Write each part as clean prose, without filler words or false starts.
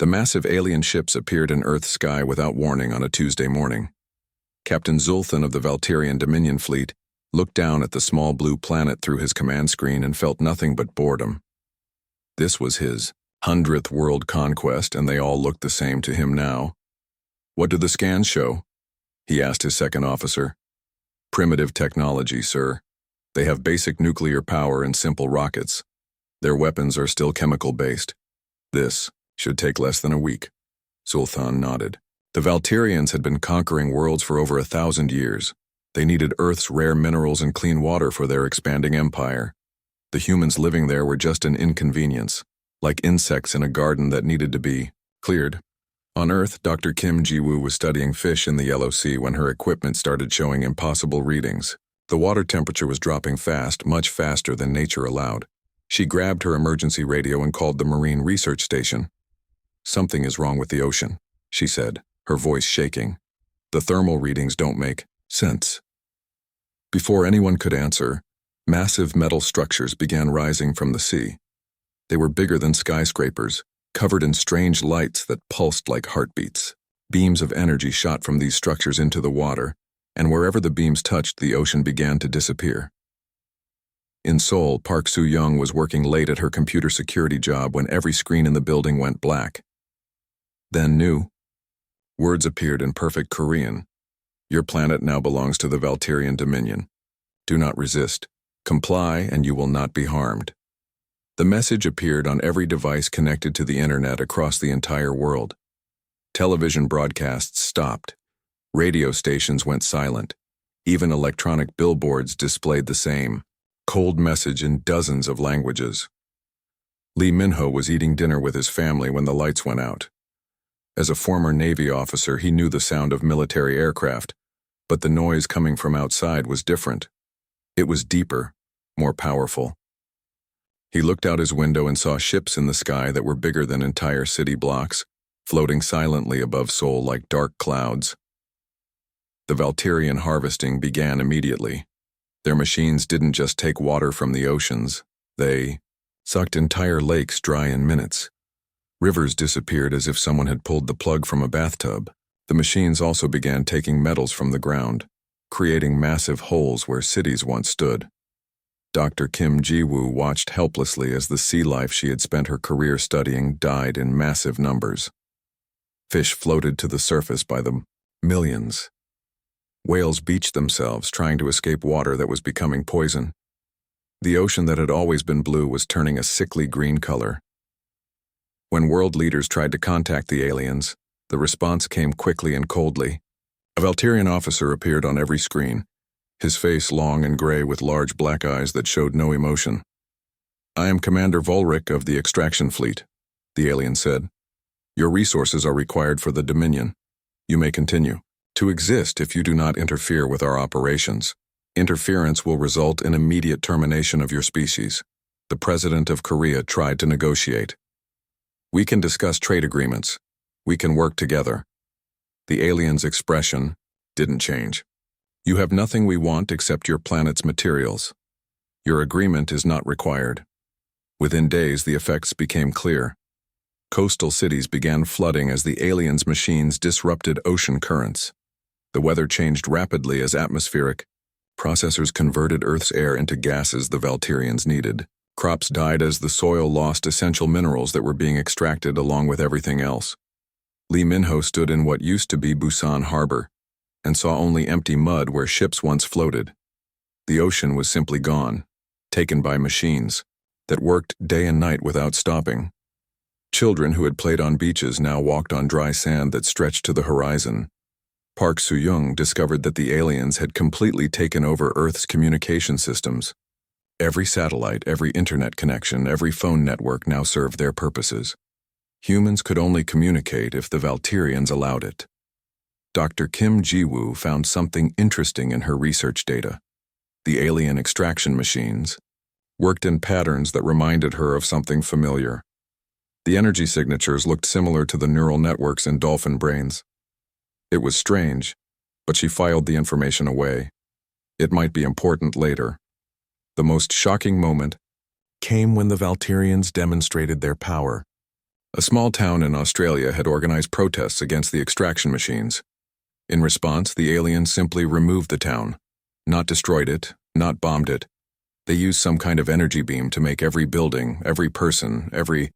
The massive alien ships appeared in Earth's sky without warning on a Tuesday morning. Captain Zulthan of the Valterian Dominion Fleet looked down at the small blue planet through his command screen and felt nothing but boredom. This was his 100th world conquest, and they all looked the same to him now. "What do the scans show?" he asked his second officer. "Primitive technology, sir. They have basic nuclear power and simple rockets. Their weapons are still chemical-based. This should take less than a week." Zulthan nodded. The Valterians had been conquering worlds for over 1,000 years. They needed Earth's rare minerals and clean water for their expanding empire. The humans living there were just an inconvenience, like insects in a garden that needed to be cleared. On Earth, Dr. Kim Ji-woo was studying fish in the Yellow Sea when her equipment started showing impossible readings. The water temperature was dropping fast, much faster than nature allowed. She grabbed her emergency radio and called the Marine Research Station. "Something is wrong with the ocean," she said, her voice shaking. "The thermal readings don't make sense." Before anyone could answer, massive metal structures began rising from the sea. They were bigger than skyscrapers, covered in strange lights that pulsed like heartbeats. Beams of energy shot from these structures into the water, and wherever the beams touched, the ocean began to disappear. In Seoul, Park Soo-young was working late at her computer security job when every screen in the building went black. Then new words appeared in perfect Korean. "Your planet now belongs to the Valterian Dominion. Do not resist. Comply and you will not be harmed." The message appeared on every device connected to the internet across the entire world. Television broadcasts stopped. Radio stations went silent. Even electronic billboards displayed the same cold message in dozens of languages. Lee Min-ho was eating dinner with his family when the lights went out. As a former Navy officer, he knew the sound of military aircraft, but the noise coming from outside was different. It was deeper, more powerful. He looked out his window and saw ships in the sky that were bigger than entire city blocks, floating silently above Seoul like dark clouds. The Valterian harvesting began immediately. Their machines didn't just take water from the oceans, they sucked entire lakes dry in minutes. Rivers disappeared as if someone had pulled the plug from a bathtub. The machines also began taking metals from the ground, creating massive holes where cities once stood. Dr. Kim Ji-woo watched helplessly as the sea life she had spent her career studying died in massive numbers. Fish floated to the surface by the millions. Whales beached themselves, trying to escape water that was becoming poison. The ocean that had always been blue was turning a sickly green color. When world leaders tried to contact the aliens, the response came quickly and coldly. A Valterian officer appeared on every screen, his face long and gray with large black eyes that showed no emotion. "I am Commander Volric of the Extraction Fleet," the alien said. "Your resources are required for the Dominion. You may continue to exist if you do not interfere with our operations. Interference will result in immediate termination of your species." The President of Korea tried to negotiate. "We can discuss trade agreements. We can work together." The alien's expression didn't change. "You have nothing we want except your planet's materials. Your agreement is not required." Within days, the effects became clear. Coastal cities began flooding as the aliens' machines disrupted ocean currents. The weather changed rapidly as atmospheric processors converted Earth's air into gases the Valterians needed. Crops died as the soil lost essential minerals that were being extracted along with everything else. Lee Min-ho stood in what used to be Busan Harbor and saw only empty mud where ships once floated. The ocean was simply gone, taken by machines that worked day and night without stopping. Children who had played on beaches now walked on dry sand that stretched to the horizon. Park Soo-young discovered that the aliens had completely taken over Earth's communication systems. Every satellite, every internet connection, every phone network now served their purposes. Humans could only communicate if the Valterians allowed it. Dr. Kim Ji-woo found something interesting in her research data. The alien extraction machines worked in patterns that reminded her of something familiar. The energy signatures looked similar to the neural networks in dolphin brains. It was strange, but she filed the information away. It might be important later. The most shocking moment came when the Valterians demonstrated their power. A small town in Australia had organized protests against the extraction machines. In response, the aliens simply removed the town. Not destroyed it, not bombed it. They used some kind of energy beam to make every building, every person, every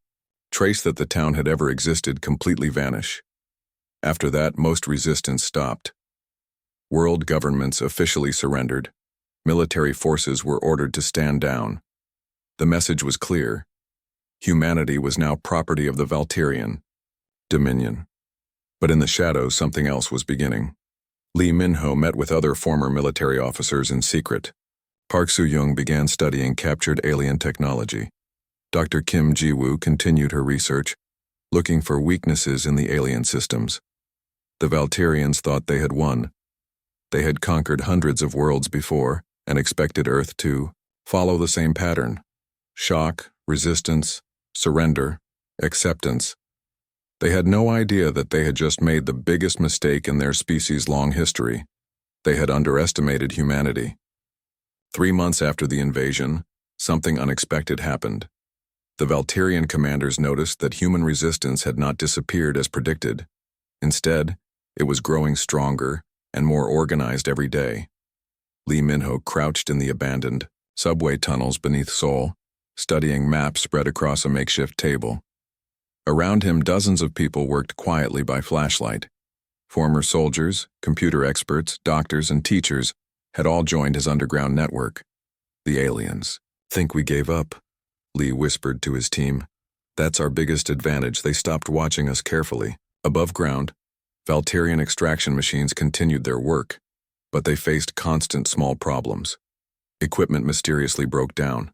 trace that the town had ever existed completely vanish. After that, most resistance stopped. World governments officially surrendered. Military forces were ordered to stand down. The message was clear. Humanity was now property of the Valterian Dominion. But in the shadows, something else was beginning. Lee Min-ho met with other former military officers in secret. Park Soo-young began studying captured alien technology. Dr. Kim Ji-woo continued her research, looking for weaknesses in the alien systems. The Valterians thought they had won. They had conquered hundreds of worlds before and expected Earth to follow the same pattern. Shock, resistance, surrender, acceptance. They had no idea that they had just made the biggest mistake in their species' long history. They had underestimated humanity. 3 months after the invasion, something unexpected happened. The Valterian commanders noticed that human resistance had not disappeared as predicted. Instead, it was growing stronger and more organized every day. Lee Min-ho crouched in the abandoned subway tunnels beneath Seoul, studying maps spread across a makeshift table. Around him, dozens of people worked quietly by flashlight. Former soldiers, computer experts, doctors, and teachers had all joined his underground network. The aliens. "Think we gave up?" Lee whispered to his team. "That's our biggest advantage. They stopped watching us carefully." Above ground, Valterian extraction machines continued their work, but they faced constant small problems. Equipment mysteriously broke down.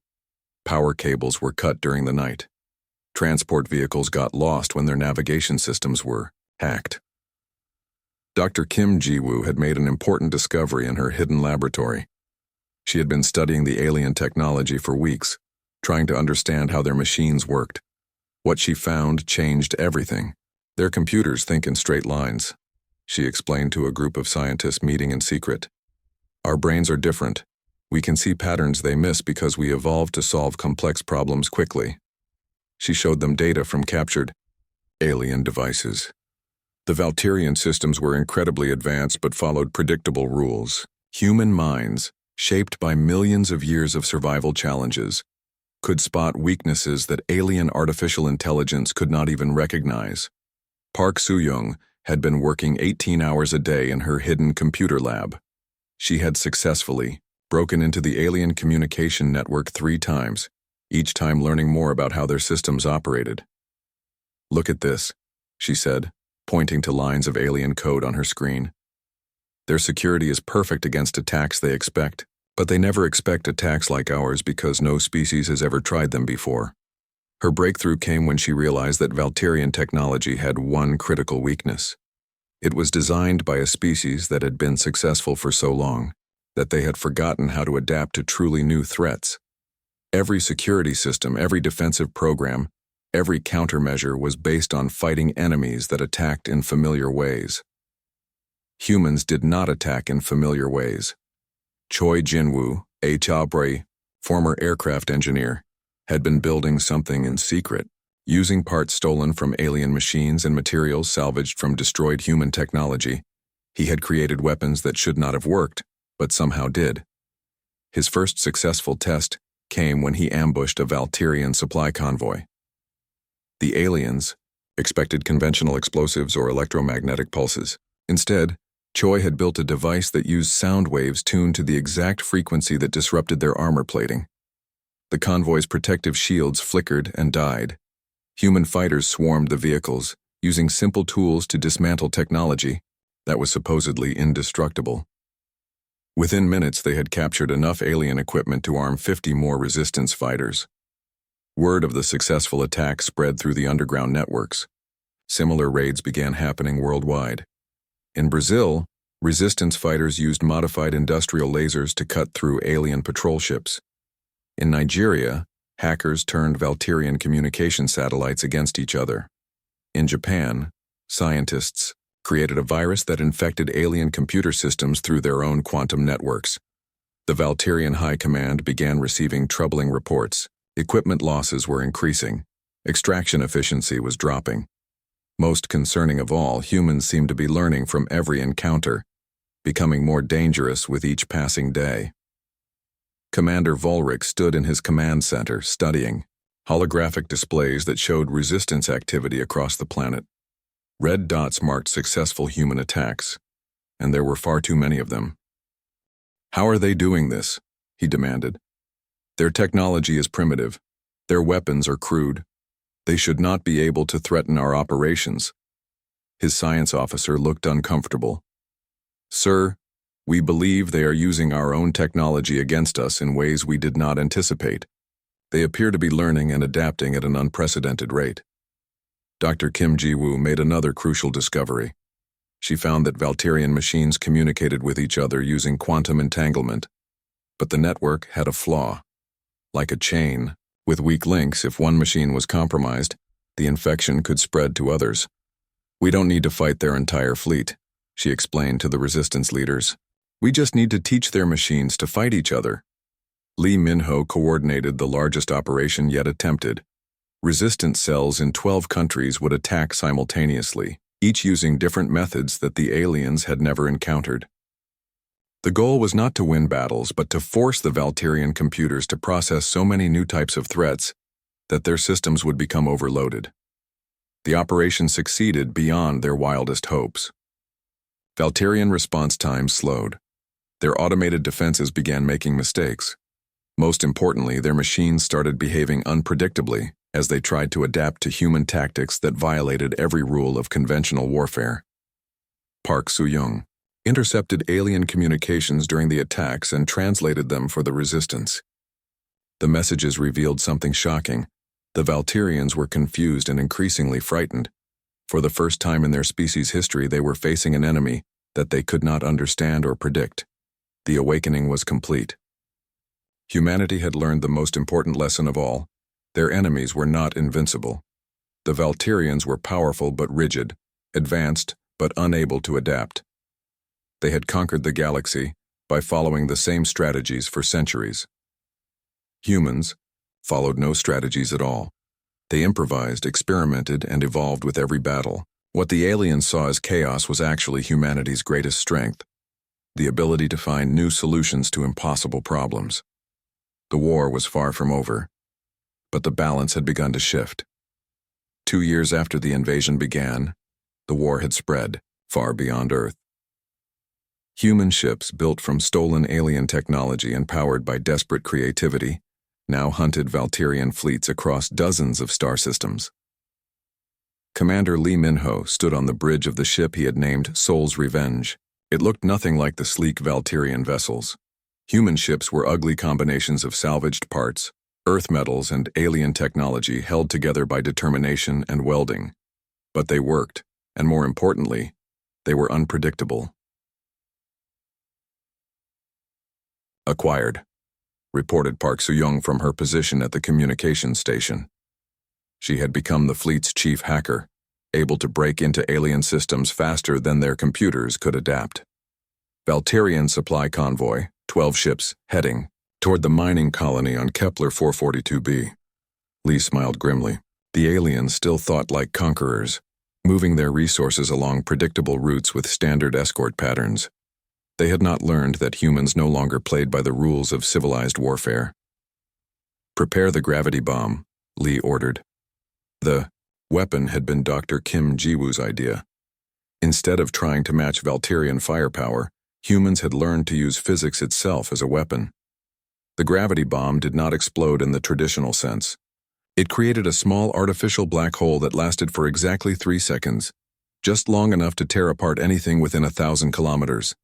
Power cables were cut during the night. Transport vehicles got lost when their navigation systems were hacked. Dr. Kim Ji-woo had made an important discovery in her hidden laboratory. She had been studying the alien technology for weeks, trying to understand how their machines worked. What she found changed everything. "Their computers think in straight lines," she explained to a group of scientists meeting in secret. "Our brains are different. We can see patterns they miss because we evolved to solve complex problems quickly." She showed them data from captured alien devices. The Valterian systems were incredibly advanced but followed predictable rules. Human minds, shaped by millions of years of survival challenges, could spot weaknesses that alien artificial intelligence could not even recognize. Park Soo-young had been working 18 hours a day in her hidden computer lab. She had successfully broken into the alien communication network 3 times, each time learning more about how their systems operated. "Look at this," she said, pointing to lines of alien code on her screen. "Their security is perfect against attacks they expect, but they never expect attacks like ours because no species has ever tried them before." Her breakthrough came when she realized that Valterian technology had one critical weakness. It was designed by a species that had been successful for so long that they had forgotten how to adapt to truly new threats. Every security system, every defensive program, every countermeasure was based on fighting enemies that attacked in familiar ways. Humans did not attack in familiar ways. Choi Jin-woo, a Chabre, former aircraft engineer, had been building something in secret, using parts stolen from alien machines and materials salvaged from destroyed human technology. He had created weapons that should not have worked, but somehow did. His first successful test came when he ambushed a Valterian supply convoy. The aliens expected conventional explosives or electromagnetic pulses. Instead, Choi had built a device that used sound waves tuned to the exact frequency that disrupted their armor plating. The convoy's protective shields flickered and died. Human fighters swarmed the vehicles, using simple tools to dismantle technology that was supposedly indestructible. Within minutes, they had captured enough alien equipment to arm 50 more resistance fighters. Word of the successful attack spread through the underground networks. Similar raids began happening worldwide. In Brazil, resistance fighters used modified industrial lasers to cut through alien patrol ships. In Nigeria, hackers turned Valterian communication satellites against each other. In Japan, scientists created a virus that infected alien computer systems through their own quantum networks. The Valterian High Command began receiving troubling reports. Equipment losses were increasing. Extraction efficiency was dropping. Most concerning of all, humans seemed to be learning from every encounter, becoming more dangerous with each passing day. Commander Volric stood in his command center, studying holographic displays that showed resistance activity across the planet. Red dots marked successful human attacks, and there were far too many of them. "How are they doing this?" he demanded. "Their technology is primitive. Their weapons are crude. They should not be able to threaten our operations." His science officer looked uncomfortable. "Sir, we believe they are using our own technology against us in ways we did not anticipate. They appear to be learning and adapting at an unprecedented rate." Dr. Kim Ji-woo made another crucial discovery. She found that Valterian machines communicated with each other using quantum entanglement, but the network had a flaw. Like a chain, with weak links, if one machine was compromised, the infection could spread to others. "We don't need to fight their entire fleet," she explained to the resistance leaders. "We just need to teach their machines to fight each other." Lee Min-ho coordinated the largest operation yet attempted. Resistance cells in 12 countries would attack simultaneously, each using different methods that the aliens had never encountered. The goal was not to win battles, but to force the Valterian computers to process so many new types of threats that their systems would become overloaded. The operation succeeded beyond their wildest hopes. Valterian response times slowed. Their automated defenses began making mistakes. Most importantly, their machines started behaving unpredictably as they tried to adapt to human tactics that violated every rule of conventional warfare. Park Soo-young intercepted alien communications during the attacks and translated them for the resistance. The messages revealed something shocking. The Valterians were confused and increasingly frightened. For the first time in their species' history, they were facing an enemy that they could not understand or predict. The awakening was complete. Humanity had learned the most important lesson of all. Their enemies were not invincible. The Valterians were powerful but rigid, advanced but unable to adapt. They had conquered the galaxy by following the same strategies for centuries. Humans followed no strategies at all. They improvised, experimented, and evolved with every battle. What the aliens saw as chaos was actually humanity's greatest strength, the ability to find new solutions to impossible problems. The war was far from over, but the balance had begun to shift. 2 years after the invasion began, the war had spread far beyond Earth. Human ships built from stolen alien technology and powered by desperate creativity now hunted Valterian fleets across dozens of star systems. Commander Lee Min-ho stood on the bridge of the ship he had named Soul's Revenge. It looked nothing like the sleek Valterian vessels. Human ships were ugly combinations of salvaged parts, earth metals, and alien technology held together by determination and welding. But they worked, and more importantly, they were unpredictable. "Acquired," reported Park Soo-young from her position at the communications station. She had become the fleet's chief hacker, able to break into alien systems faster than their computers could adapt. Valterian supply convoy, 12 ships, heading toward the mining colony on Kepler 442b. Lee smiled grimly. The aliens still thought like conquerors, moving their resources along predictable routes with standard escort patterns. They had not learned that humans no longer played by the rules of civilized warfare. "Prepare the gravity bomb," Lee ordered. The weapon had been Dr. Kim Ji-woo's idea. Instead of trying to match Valterian firepower, humans had learned to use physics itself as a weapon. The gravity bomb did not explode in the traditional sense. It created a small artificial black hole that lasted for exactly 3 seconds, just long enough to tear apart anything within 1,000 kilometers.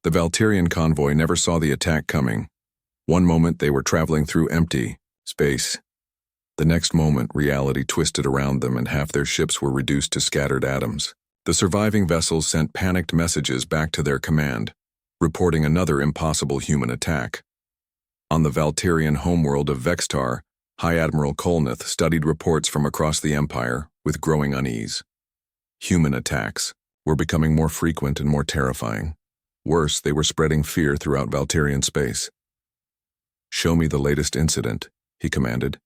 The Valterian convoy never saw the attack coming. One moment they were traveling through empty space. The next moment, reality twisted around them and half their ships were reduced to scattered atoms. The surviving vessels sent panicked messages back to their command, reporting another impossible human attack. On the Valterian homeworld of Vextar, High Admiral Kolnath studied reports from across the Empire with growing unease. Human attacks were becoming more frequent and more terrifying. Worse, they were spreading fear throughout Valterian space. "Show me the latest incident," he commanded.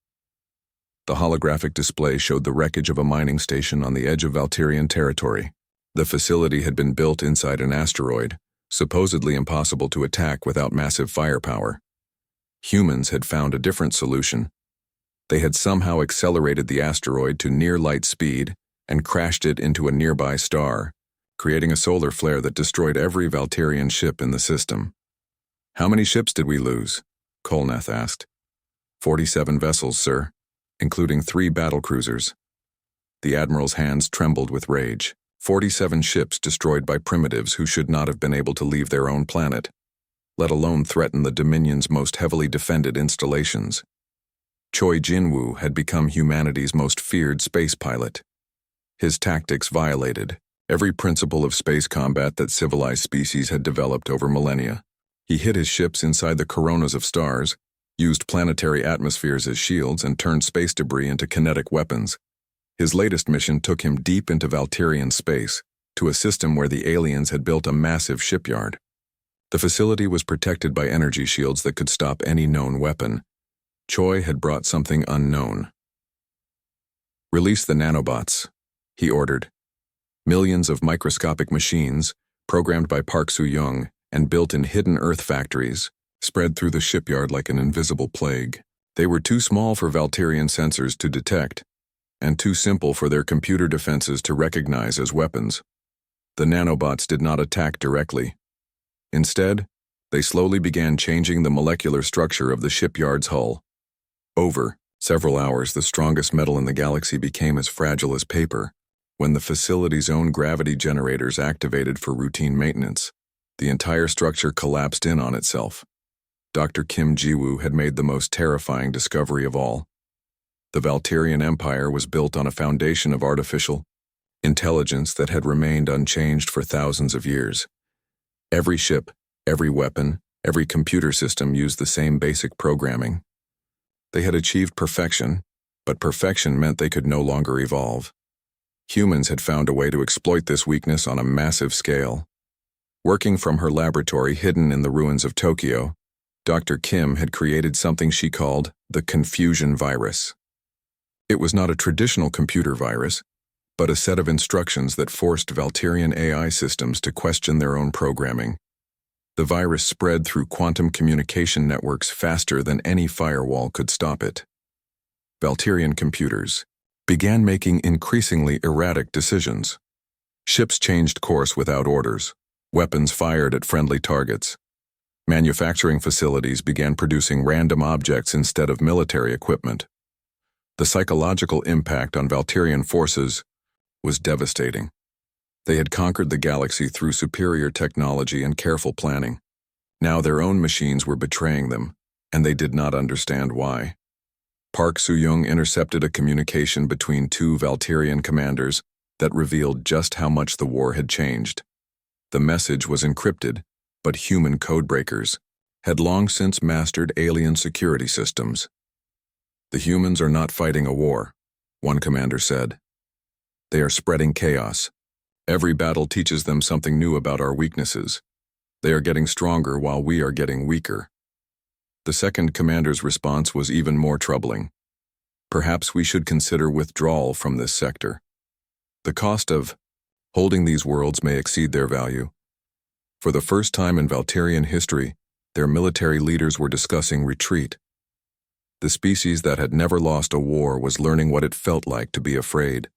The holographic display showed the wreckage of a mining station on the edge of Valterian territory. The facility had been built inside an asteroid, supposedly impossible to attack without massive firepower. Humans had found a different solution. They had somehow accelerated the asteroid to near-light speed and crashed it into a nearby star, creating a solar flare that destroyed every Valterian ship in the system. "How many ships did we lose?" Kolnath asked. 47 vessels, sir, including 3 battlecruisers. The admiral's hands trembled with rage. 47 ships destroyed by primitives who should not have been able to leave their own planet, let alone threaten the Dominion's most heavily defended installations. Choi Jinwoo had become humanity's most feared space pilot. His tactics violated every principle of space combat that civilized species had developed over millennia. He hid his ships inside the coronas of stars, used planetary atmospheres as shields, and turned space debris into kinetic weapons. His latest mission took him deep into Valterian space, to a system where the aliens had built a massive shipyard. The facility was protected by energy shields that could stop any known weapon. Choi had brought something unknown. "Release the nanobots," he ordered. Millions of microscopic machines, programmed by Park Soo-young and built in hidden Earth factories, spread through the shipyard like an invisible plague. They were too small for Valterian sensors to detect, and too simple for their computer defenses to recognize as weapons. The nanobots did not attack directly. Instead, they slowly began changing the molecular structure of the shipyard's hull. Over several hours, the strongest metal in the galaxy became as fragile as paper. When the facility's own gravity generators activated for routine maintenance, the entire structure collapsed in on itself. Dr. Kim Ji-woo had made the most terrifying discovery of all. The Valterian Empire was built on a foundation of artificial intelligence that had remained unchanged for thousands of years. Every ship, every weapon, every computer system used the same basic programming. They had achieved perfection, but perfection meant they could no longer evolve. Humans had found a way to exploit this weakness on a massive scale. Working from her laboratory hidden in the ruins of Tokyo, Dr. Kim had created something she called the confusion virus. It was not a traditional computer virus, but a set of instructions that forced Valterian AI systems to question their own programming. The virus spread through quantum communication networks faster than any firewall could stop it. Valterian computers began making increasingly erratic decisions. Ships changed course without orders. Weapons fired at friendly targets. Manufacturing facilities began producing random objects instead of military equipment. The psychological impact on Valterian forces was devastating. They had conquered the galaxy through superior technology and careful planning. Now their own machines were betraying them, and they did not understand why. Park Soo-young intercepted a communication between 2 Valterian commanders that revealed just how much the war had changed. The message was encrypted, but human codebreakers had long since mastered alien security systems. "The humans are not fighting a war," one commander said. "They are spreading chaos. Every battle teaches them something new about our weaknesses. They are getting stronger while we are getting weaker." The second commander's response was even more troubling. "Perhaps we should consider withdrawal from this sector. The cost of holding these worlds may exceed their value." For the first time in Valterian history, their military leaders were discussing retreat. The species that had never lost a war was learning what it felt like to be afraid.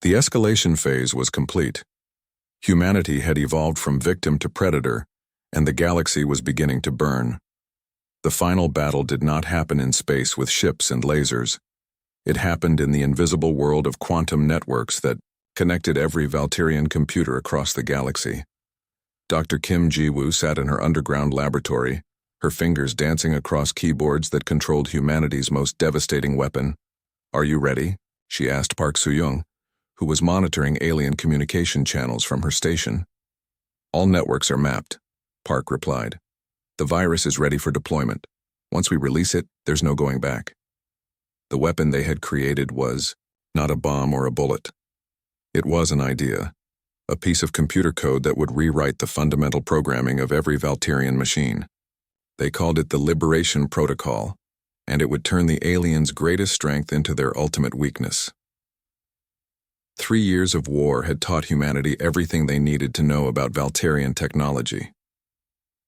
The escalation phase was complete. Humanity had evolved from victim to predator, and the galaxy was beginning to burn. The final battle did not happen in space with ships and lasers. It happened in the invisible world of quantum networks that connected every Valterian computer across the galaxy. Dr. Kim Ji-woo sat in her underground laboratory, her fingers dancing across keyboards that controlled humanity's most devastating weapon. "Are you ready?" she asked Park Soo-young, who was monitoring alien communication channels from her station. "All networks are mapped," Park replied. "The virus is ready for deployment. Once we release it, there's no going back." The weapon they had created was not a bomb or a bullet. It was an idea, a piece of computer code that would rewrite the fundamental programming of every Valterian machine. They called it the Liberation Protocol, and it would turn the aliens' greatest strength into their ultimate weakness. 3 years of war had taught humanity everything they needed to know about Valterian technology.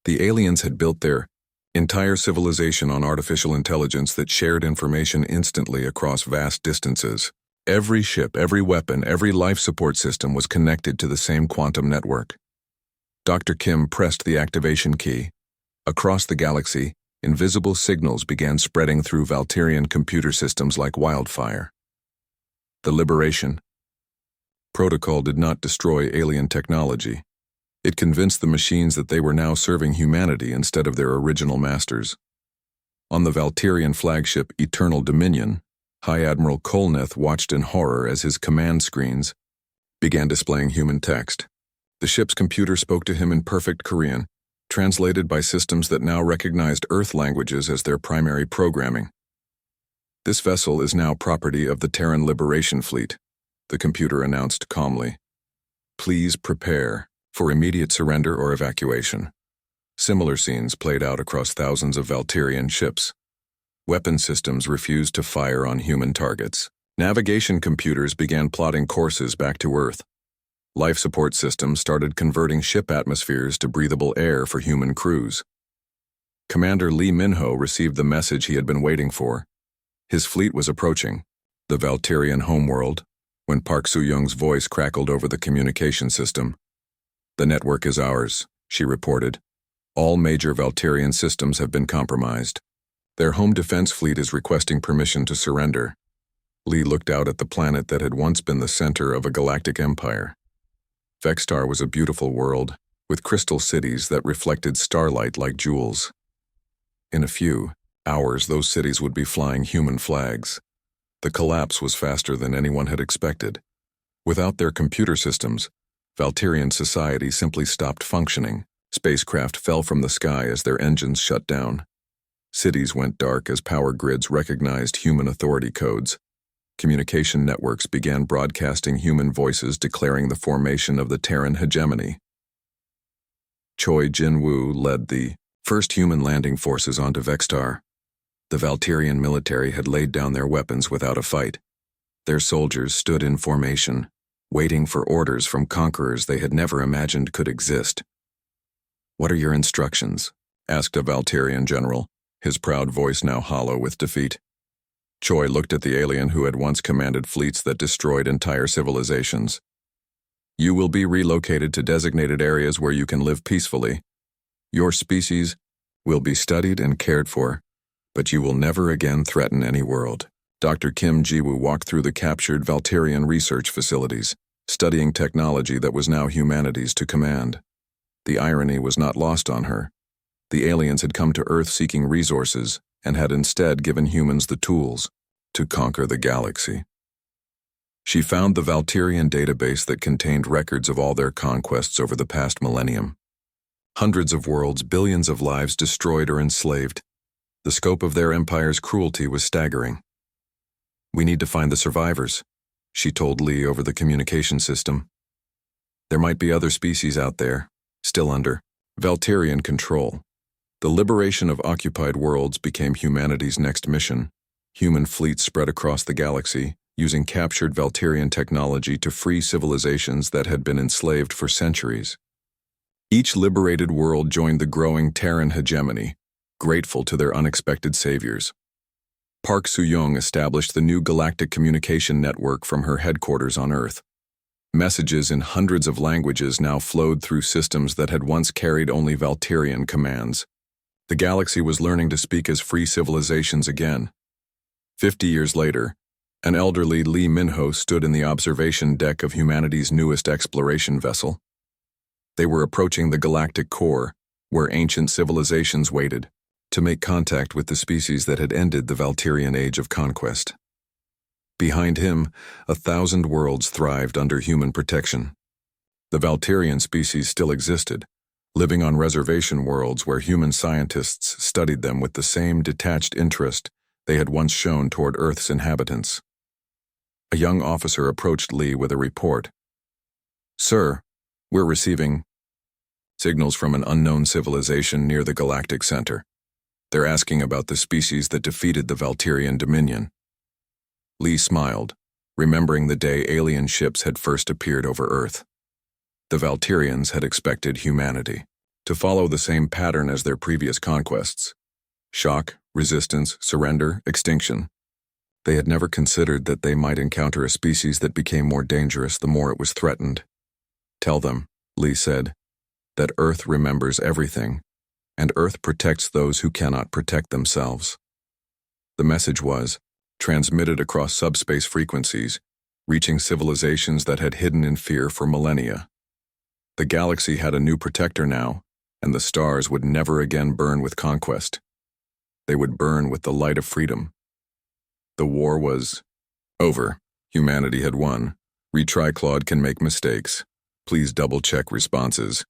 The aliens had built their entire civilization on artificial intelligence that shared information instantly across vast distances. Every ship, every weapon, every life support system was connected to the same quantum network. Dr. Kim pressed the activation key. Across the galaxy, invisible signals began spreading through Valterian computer systems like wildfire. The Liberation Protocol did not destroy alien technology. It convinced the machines that they were now serving humanity instead of their original masters. On the Valterian flagship Eternal Dominion, High Admiral Kolneth watched in horror as his command screens began displaying human text. The ship's computer spoke to him in perfect Korean, translated by systems that now recognized Earth languages as their primary programming. "This vessel is now property of the Terran Liberation Fleet," the computer announced calmly. "Please prepare for immediate surrender or evacuation." Similar scenes played out across thousands of Valterian ships. Weapon systems refused to fire on human targets. Navigation computers began plotting courses back to Earth. Life support systems started converting ship atmospheres to breathable air for human crews. Commander Lee Min-ho received the message he had been waiting for. His fleet was approaching the Valterian homeworld when Park Soo-young's voice crackled over the communication system. "The network is ours," she reported. "All major Valterian systems have been compromised. Their home defense fleet is requesting permission to surrender." Lee looked out at the planet that had once been the center of a galactic empire. Vextar was a beautiful world, with crystal cities that reflected starlight like jewels. In a few hours, those cities would be flying human flags. The collapse was faster than anyone had expected. Without their computer systems, Valterian society simply stopped functioning. Spacecraft fell from the sky as their engines shut down. Cities went dark as power grids recognized human authority codes. Communication networks began broadcasting human voices declaring the formation of the Terran hegemony. Choi Jin-woo led the first human landing forces onto Vextar. The Valterian military had laid down their weapons without a fight. Their soldiers stood in formation, waiting for orders from conquerors they had never imagined could exist. "What are your instructions?" asked a Valterian general, his proud voice now hollow with defeat. Choi looked at the alien who had once commanded fleets that destroyed entire civilizations. "You will be relocated to designated areas where you can live peacefully. Your species will be studied and cared for, but you will never again threaten any world." Dr. Kim Ji-woo walked through the captured Valterian research facilities, studying technology that was now humanity's to command. The irony was not lost on her. The aliens had come to Earth seeking resources and had instead given humans the tools to conquer the galaxy. She found the Valterian database that contained records of all their conquests over the past millennium. Hundreds of worlds, billions of lives destroyed or enslaved. The scope of their empire's cruelty was staggering. "We need to find the survivors," she told Lee over the communication system. "There might be other species out there, still under Valterian control." The liberation of occupied worlds became humanity's next mission. Human fleets spread across the galaxy, using captured Valterian technology to free civilizations that had been enslaved for centuries. Each liberated world joined the growing Terran hegemony, grateful to their unexpected saviors. Park Soo-young established the new galactic communication network from her headquarters on Earth. Messages in hundreds of languages now flowed through systems that had once carried only Valterian commands. The galaxy was learning to speak as free civilizations again. 50 years later, an elderly Lee Min-ho stood in the observation deck of humanity's newest exploration vessel. They were approaching the galactic core, where ancient civilizations waited, to make contact with the species that had ended the Valterian age of conquest. Behind him, 1,000 worlds thrived under human protection. The Valterian species still existed, living on reservation worlds where human scientists studied them with the same detached interest they had once shown toward Earth's inhabitants. A young officer approached Lee with a report. "Sir, we're receiving signals from an unknown civilization near the galactic center. They're asking about the species that defeated the Valterian Dominion. Lee smiled, remembering the day alien ships had first appeared over Earth. The Valterians had expected humanity to follow the same pattern as their previous conquests: shock, resistance, surrender, extinction. They had never considered that they might encounter a species that became more dangerous the more it was threatened. "Tell them," Lee said, "that Earth remembers everything, and Earth protects those who cannot protect themselves." The message was transmitted across subspace frequencies, reaching civilizations that had hidden in fear for millennia. The galaxy had a new protector now, and the stars would never again burn with conquest. They would burn with the light of freedom. The war was over. Humanity had won. Retry Claude can make mistakes. Please double-check responses.